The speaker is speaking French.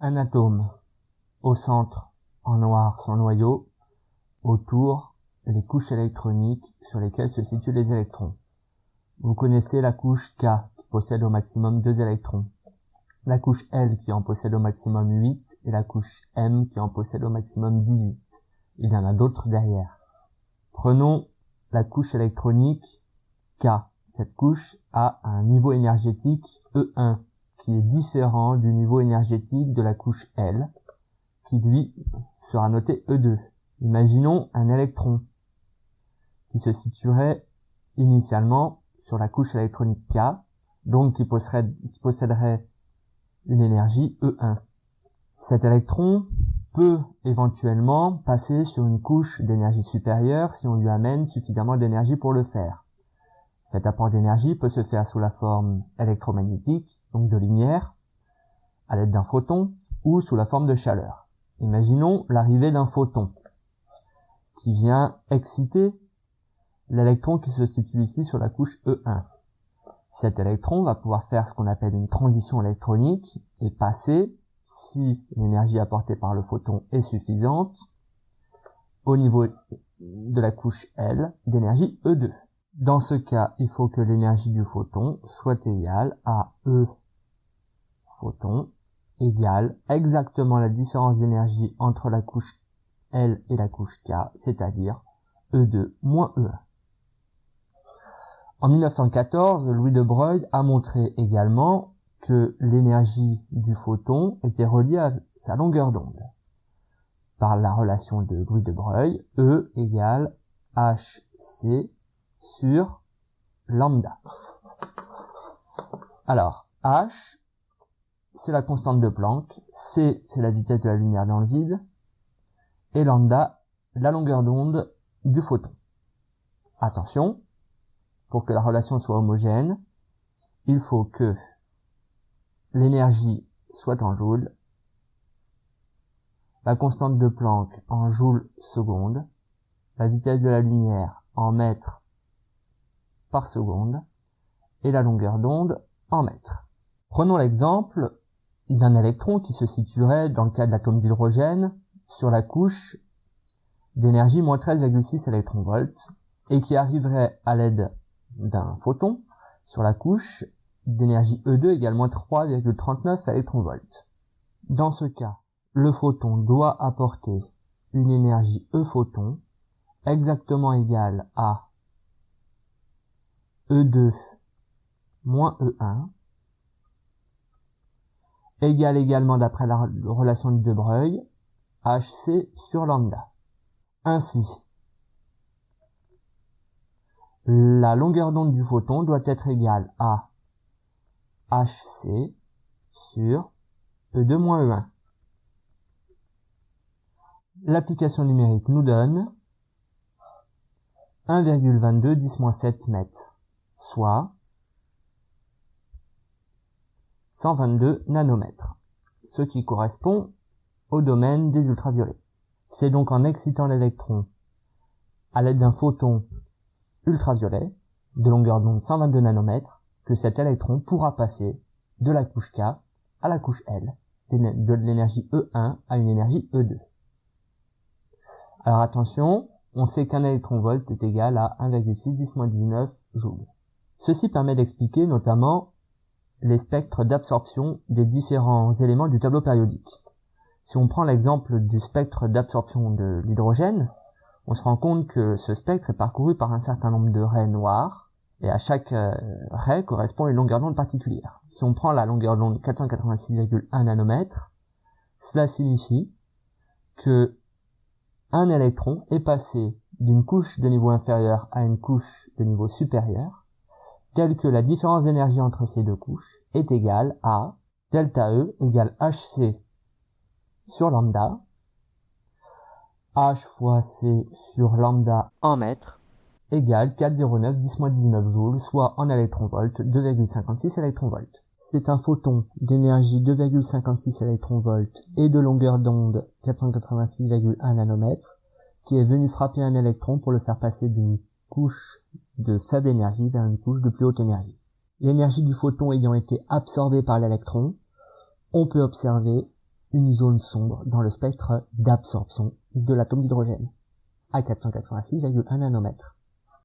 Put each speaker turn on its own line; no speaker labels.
Un atome, au centre, en noir, son noyau, autour, les couches électroniques sur lesquelles se situent les électrons. Vous connaissez la couche K, qui possède au maximum 2 électrons, la couche L, qui en possède au maximum 8, et la couche M, qui en possède au maximum 18. Il y en a d'autres derrière. Prenons la couche électronique K. Cette couche a un niveau énergétique E1, qui est différent du niveau énergétique de la couche L, qui lui sera noté E2. Imaginons un électron qui se situerait initialement sur la couche électronique K, donc qui posséderait une énergie E1. Cet électron peut éventuellement passer sur une couche d'énergie supérieure si on lui amène suffisamment d'énergie pour le faire. Cet apport d'énergie peut se faire sous la forme électromagnétique, donc de lumière, à l'aide d'un photon, ou sous la forme de chaleur. Imaginons l'arrivée d'un photon qui vient exciter l'électron qui se situe ici sur la couche E1. Cet électron va pouvoir faire ce qu'on appelle une transition électronique et passer, si l'énergie apportée par le photon est suffisante, au niveau de la couche L d'énergie E2. Dans ce cas, il faut que l'énergie du photon soit égale à E photon égale exactement la différence d'énergie entre la couche L et la couche K, c'est-à-dire E2 moins E1. En 1914, Louis de Broglie a montré également que l'énergie du photon était reliée à sa longueur d'onde. Par la relation de Louis de Broglie, E égale hc sur lambda. Alors, h, c'est la constante de Planck, c, c'est la vitesse de la lumière dans le vide, et lambda, la longueur d'onde du photon. Attention, pour que la relation soit homogène, il faut que l'énergie soit en joules, la constante de Planck en joules seconde, la vitesse de la lumière en mètres par seconde, et la longueur d'onde en mètres. Prenons l'exemple d'un électron qui se situerait, dans le cas de l'atome d'hydrogène, sur la couche d'énergie moins 13,6 électronvolts, et qui arriverait à l'aide d'un photon sur la couche d'énergie E2 égale moins 3,39 électronvolts. Dans ce cas, le photon doit apporter une énergie E photon exactement égale à E2 moins E1, égale également, d'après la relation de De Broglie, hc sur lambda. Ainsi, la longueur d'onde du photon doit être égale à hc sur E2 moins E1. L'application numérique nous donne 1,22 10-7 mètres, soit 122 nanomètres, ce qui correspond au domaine des ultraviolets. C'est donc en excitant l'électron à l'aide d'un photon ultraviolet de longueur d'onde 122 nanomètres que cet électron pourra passer de la couche K à la couche L, de l'énergie E1 à une énergie E2. Alors attention, on sait qu'un électronvolt est égal à 1,6 10-19 joules. Ceci permet d'expliquer notamment les spectres d'absorption des différents éléments du tableau périodique. Si on prend l'exemple du spectre d'absorption de l'hydrogène, on se rend compte que ce spectre est parcouru par un certain nombre de raies noires, et à chaque raie correspond une longueur d'onde particulière. Si on prend la longueur d'onde 486,1 nanomètres, cela signifie que un électron est passé d'une couche de niveau inférieur à une couche de niveau supérieur, telle que la différence d'énergie entre ces deux couches est égale à delta E égale hc sur lambda, h fois c sur lambda en mètres, égale 4,09 10-19 joules, soit en électronvolts 2,56 électronvolts. C'est un photon d'énergie 2,56 électronvolts et de longueur d'onde 486,1 nanomètres qui est venu frapper un électron pour le faire passer d'une couche de faible énergie vers une couche de plus haute énergie. L'énergie du photon ayant été absorbée par l'électron, on peut observer une zone sombre dans le spectre d'absorption de l'atome d'hydrogène, à 486,1 nanomètres.